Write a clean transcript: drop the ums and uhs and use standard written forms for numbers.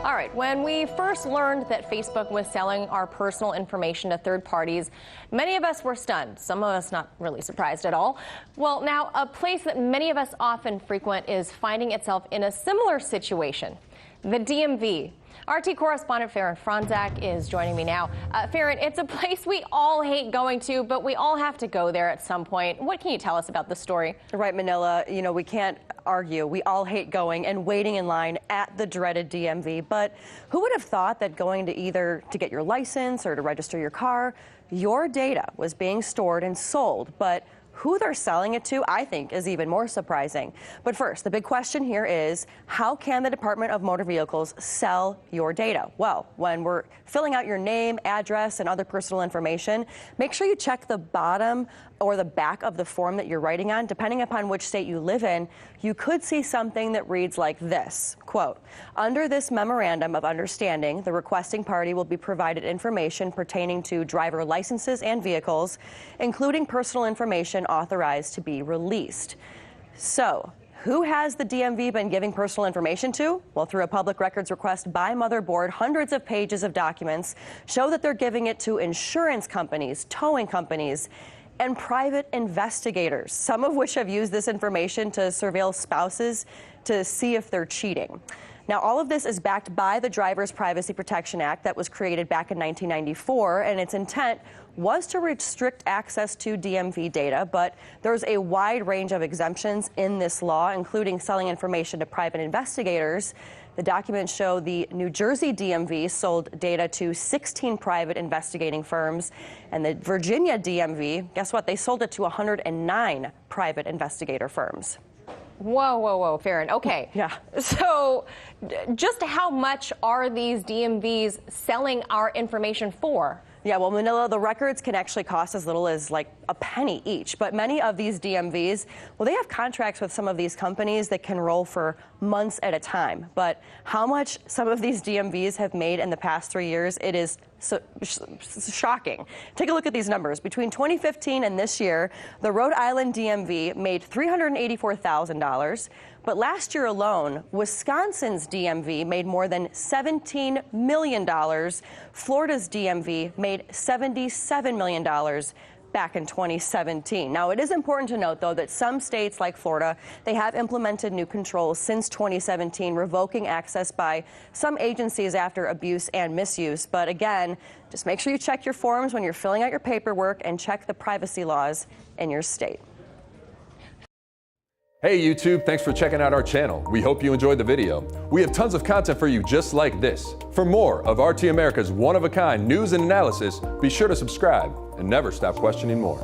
All right, when we first learned that Facebook was selling our personal information to third parties, many of us were stunned, some of us not really surprised at all. Well, now a place that many of us often frequent is finding itself in a similar situation, the DMV. RT correspondent Fronczak is joining me now. Faran, it's a place we all hate going to, but we all have to go there at some point. What can you tell us about the story? Right, Manila, you know, we can't argue. We all hate going and waiting in line at the dreaded DMV. But who would have thought that going to either to get your license or to register your car, your data was being stored and sold? But who they're selling it to, I think, is even more surprising. But first, the big question here is, how can the Department of Motor Vehicles sell your data? Well, when we're filling out your name, address, and other personal information, make sure you check the bottom or the back of the form that you're writing on. Depending upon which state you live in, you could see something that reads like this, quote, "Under this memorandum of understanding, the requesting party will be provided information pertaining to driver licenses and vehicles, including personal information authorized to be released." So, who has the DMV been giving personal information to? Well, through a public records request by Motherboard, hundreds of pages of documents show that they're giving it to insurance companies, towing companies, and private investigators, some of which have used this information to surveil spouses to see if they're cheating. Now, all of this is backed by the Driver's Privacy Protection Act that was created back in 1994, and its intent was to restrict access to DMV data, but there's a wide range of exemptions in this law, including selling information to private investigators. The documents show the New Jersey DMV sold data to 16 private investigating firms, and the Virginia DMV, guess what? They sold it to 109 private investigator firms. Whoa, Faran. Okay. Yeah. So just how much are these DMVs selling our information for? Yeah, well, Manila, the records can actually cost as little as like a penny each. But many of these DMVs, well, they have contracts with some of these companies that can roll for months at a time. But how much some of these DMVs have made in the past 3 years, it is so shocking. Take a look at these numbers. Between 2015 and this year, the Rhode Island DMV made $384,000. But last year alone, Wisconsin's DMV made more than $17 million. Florida's DMV made $77 million back in 2017. Now, it is important to note, though, that some states like Florida, they have implemented new controls since 2017, revoking access by some agencies after abuse and misuse. But again, just make sure you check your forms when you're filling out your paperwork and check the privacy laws in your state. Hey YouTube, thanks for checking out our channel. We hope you enjoyed the video. We have tons of content for you just like this. For more of RT America's one-of-a-kind news and analysis, be sure to subscribe and never stop questioning more.